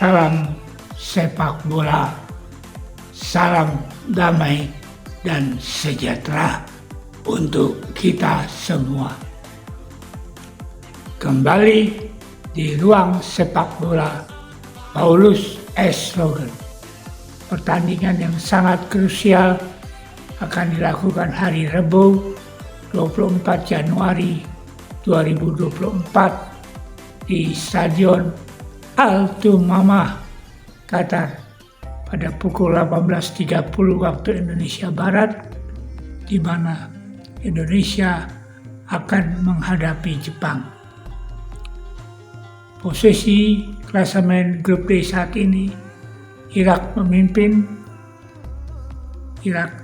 Salam sepak bola, salam damai dan sejahtera untuk kita semua. Kembali di ruang sepak bola Paulus S. Logan. Pertandingan yang sangat krusial akan dilakukan hari Rabu 24 Januari 2024 di Stadion Al Thumamah, Qatar pada pukul 18.30 waktu Indonesia Barat, di mana Indonesia akan menghadapi Jepang. Posisi klasemen grup D saat ini, Irak memimpin. Irak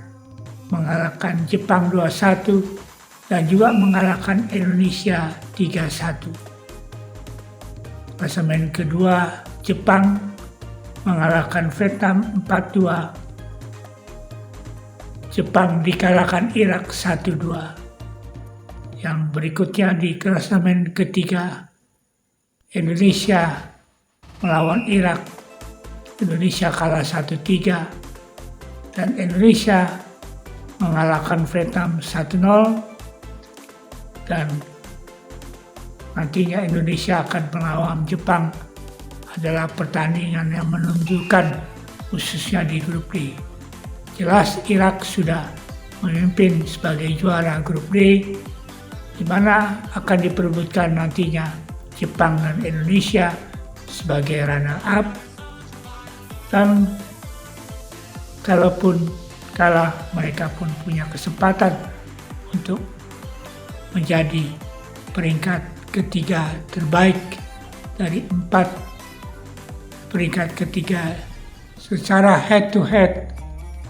mengalahkan Jepang 2-1 dan juga mengalahkan Indonesia 3-1. Klasemen kedua, Jepang mengalahkan Vietnam 4-2. Jepang dikalahkan Irak 1-2. Yang berikutnya di klasemen ketiga, Indonesia melawan Irak. Indonesia kalah 1-3 dan Indonesia mengalahkan Vietnam 1-0, dan nantinya Indonesia akan melawan Jepang adalah pertandingan yang menunjukkan khususnya di grup D. Jelas Irak sudah memimpin sebagai juara grup D, di mana akan diperebutkan nantinya Jepang dan Indonesia sebagai runner up. Dan kalaupun kalah, mereka pun punya kesempatan untuk menjadi peringkat ketiga terbaik dari 4 peringkat ketiga. Secara head to head,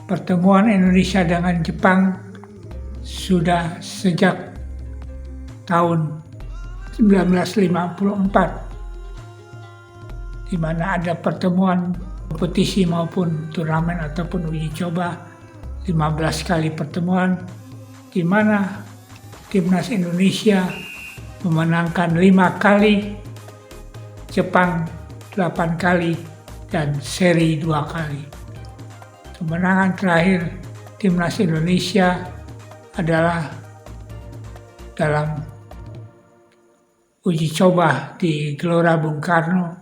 pertemuan Indonesia dengan Jepang sudah sejak tahun 1954, di mana ada pertemuan kompetisi maupun turnamen ataupun uji coba 15 kali pertemuan, di mana timnas Indonesia memenangkan 5 kali, Jepang 8 kali, dan seri 2 kali. Kemenangan terakhir timnas Indonesia adalah dalam uji coba di Gelora Bung Karno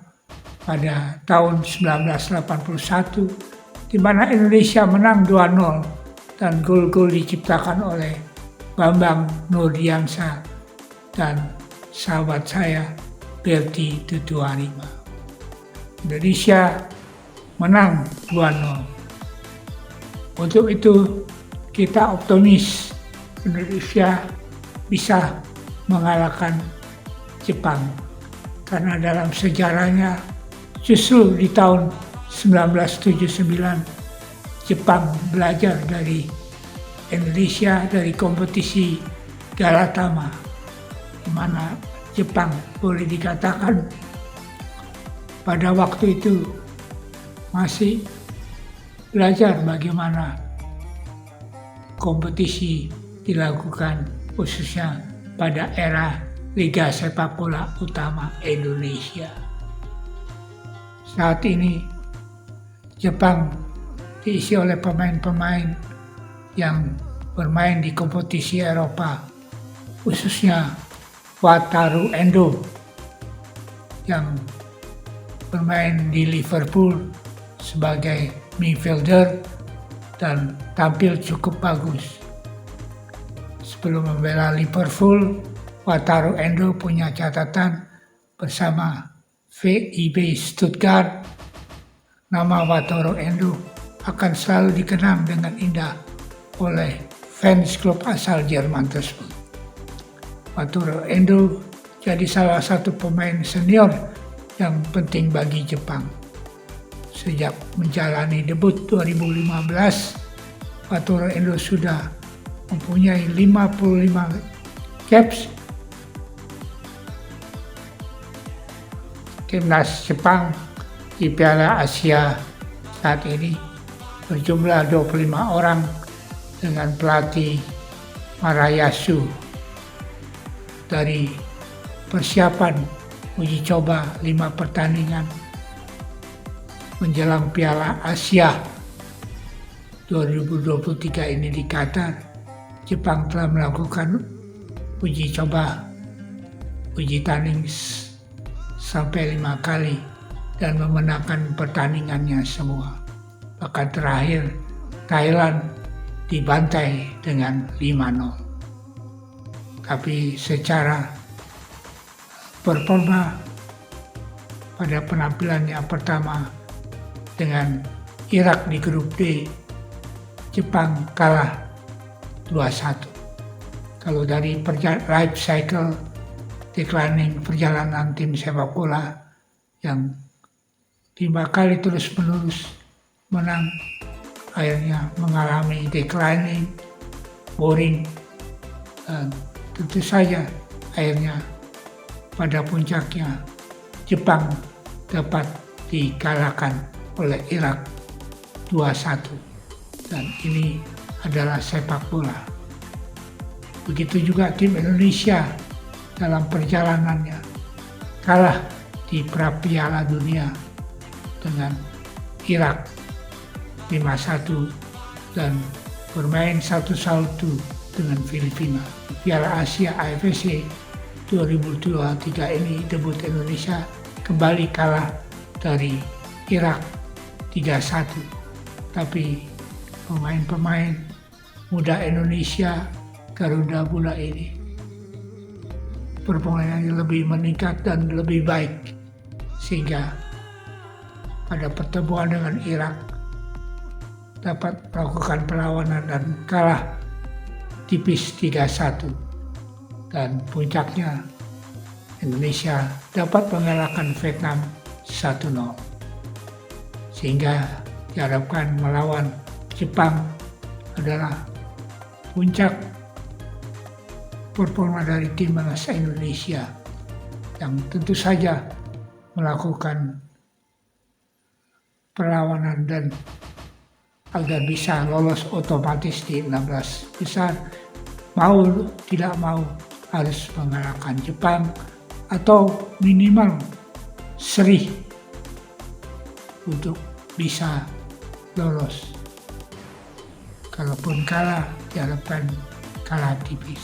pada tahun 1981, di mana Indonesia menang 2-0 dan gol-gol diciptakan oleh Bambang Nurdiansyah dan sahabat saya Berti Tutuarima. Indonesia menang 2-0. Untuk itu kita optimis Indonesia bisa mengalahkan Jepang, karena dalam sejarahnya justru di tahun 1979 Jepang belajar dari Indonesia dari kompetisi Galatama, di mana Jepang boleh dikatakan pada waktu itu masih belajar bagaimana kompetisi dilakukan, khususnya pada era Liga Sepak Bola Utama Indonesia. Saat ini Jepang diisi oleh pemain-pemain yang bermain di kompetisi Eropa, khususnya Wataru Endo yang bermain di Liverpool sebagai midfielder dan tampil cukup bagus. Sebelum membela Liverpool, Wataru Endo punya catatan bersama VfB Stuttgart. Nama Wataru Endo akan selalu dikenang dengan indah oleh fans klub asal Jerman tersebut. Wataru Endo jadi salah satu pemain senior yang penting bagi Jepang. Sejak menjalani debut 2015, Wataru Endo sudah mempunyai 55 caps. Timnas Jepang di Piala Asia saat ini berjumlah 25 orang dengan pelatih Marayasu. Dari persiapan uji coba 5 pertandingan menjelang Piala Asia 2023 ini di Qatar, Jepang telah melakukan uji tanding sampai 5 kali dan memenangkan pertandingannya semua. Bahkan terakhir Thailand dibantai dengan 5-0. Tapi secara performa pada penampilan yang pertama dengan Irak di grup D, Jepang kalah 2-1. Kalau dari life cycle declining perjalanan tim sepak bola yang 5 kali terus-menerus menang, akhirnya mengalami declining, boring, dan tentu saja akhirnya pada puncaknya Jepang dapat dikalahkan oleh Irak 2-1. Dan ini adalah sepak bola. Begitu juga tim Indonesia dalam perjalanannya kalah di pra-Piala Dunia dengan Irak 5-1 dan bermain 1-1 dengan Filipina. Piala Asia AFC 2023 ini debut Indonesia kembali kalah dari Irak 3-1. Tapi pemain-pemain muda Indonesia Garuda Muda ini performanya lebih meningkat dan lebih baik, sehingga pada pertemuan dengan Irak dapat melakukan perlawanan dan kalah tipis 3-1. Dan puncaknya Indonesia dapat mengalahkan Vietnam 1-0, sehingga diharapkan melawan Jepang adalah puncak performa dari timnas Indonesia yang tentu saja melakukan perlawanan dan agar bisa lolos otomatis di 16 besar, mau tidak mau harus mengalahkan Jepang atau minimal seri untuk bisa lolos. Kalaupun kalah, diharapkan kalah tipis.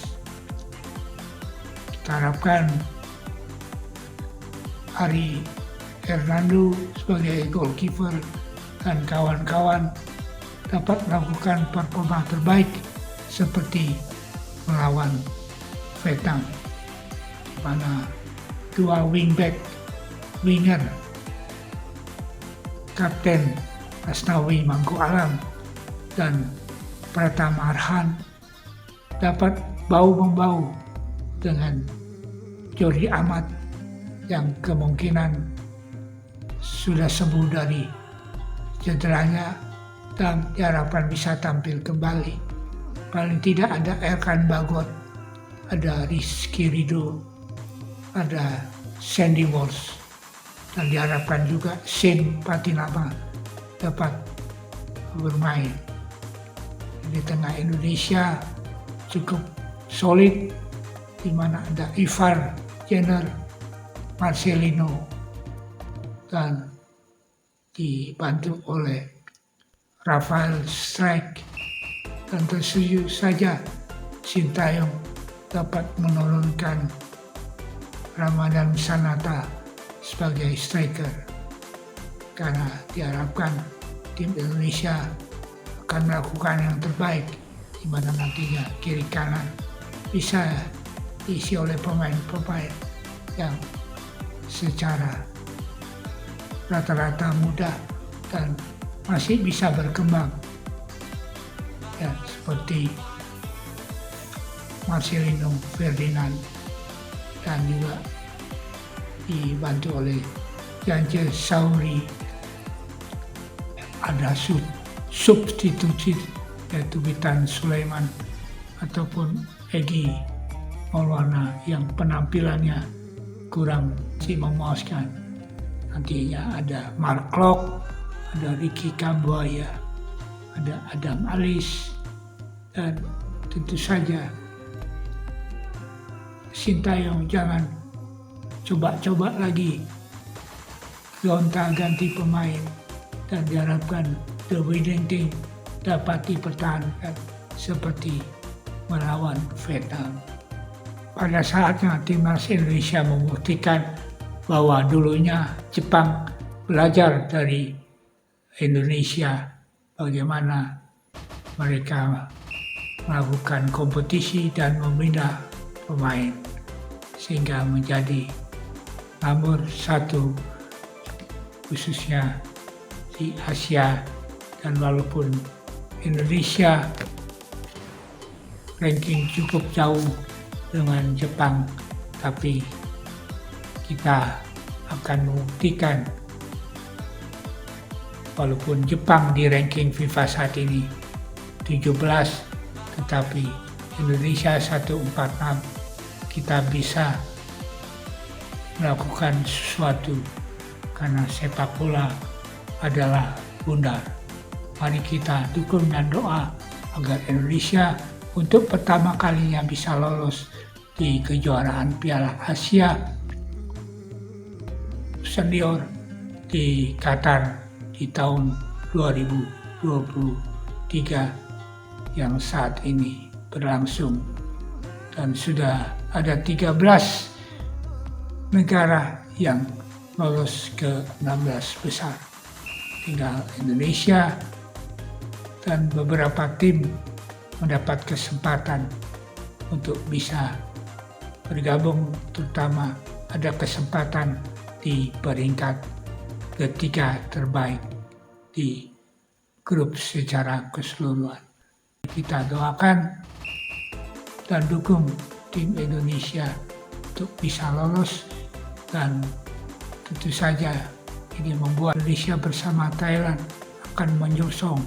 Kita harapkan Ari Hernando sebagai goalkeeper dan kawan-kawan dapat melakukan performa terbaik seperti melawan Vietnam, di mana dua winger, Kapten Asnawi Mangku Alam dan Pratama Arhan dapat bahu-membahu dengan Jordi Amat yang kemungkinan sudah sembuh dari cederanya dan diharapkan bisa tampil kembali. Paling tidak ada Erkan Bagot, ada Rizky Ridho, ada Sandy Walsh, dan diharapkan juga Shane Patinama dapat bermain. Di tengah Indonesia cukup solid, di mana ada Ivar Jenner, Marcelino, dan dibantu oleh Rafael Strike, dan tentu saja Sintayong dapat menurunkan Ramadan Sananta sebagai striker, karena diharapkan tim Indonesia akan melakukan yang terbaik, di mana nantinya kiri kanan bisa diisi oleh pemain-pemain yang secara rata-rata muda dan masih bisa berkembang, ya, seperti Marcelino Ferdinand, dan juga dibantu oleh Janje Sauri. Ada substitusi yaitu Witan Sulaiman ataupun Egy Maulana yang penampilannya kurang memuaskan. Nantinya ada Mark Klok, ada Ricky Kambuaya, ada Adam Alis, dan tentu saja Sintayong jangan coba-coba lagi gonta-ganti pemain dan diharapkan The Winning Team dapat dipertahankan seperti melawan Vietnam. Pada saatnya timnas Indonesia membuktikan bahwa dulunya Jepang belajar dari Indonesia bagaimana mereka melakukan kompetisi dan membina pemain sehingga menjadi nomor 1 khususnya di Asia. Dan walaupun Indonesia ranking cukup jauh dengan Jepang, tapi kita akan membuktikan walaupun Jepang di ranking FIFA saat ini 17, tetapi Indonesia 146, kita bisa melakukan sesuatu karena sepak bola adalah bundar. Mari kita dukung dan doa agar Indonesia untuk pertama kalinya bisa lolos di kejuaraan Piala Asia Senior di Qatar di tahun 2023 yang saat ini berlangsung, dan sudah ada 13 negara yang lolos ke 16 besar. Tinggal Indonesia dan beberapa tim mendapat kesempatan untuk bisa bergabung, terutama ada kesempatan di peringkat ketiga terbaik di grup secara keseluruhan. Kita doakan dan dukung tim Indonesia untuk bisa lolos, dan tentu saja ini membuat Indonesia bersama Thailand akan menyongsong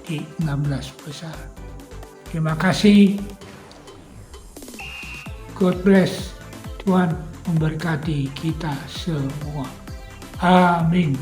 di 16 besar. Terima kasih. God bless. Tuhan memberkati kita semua. Amin.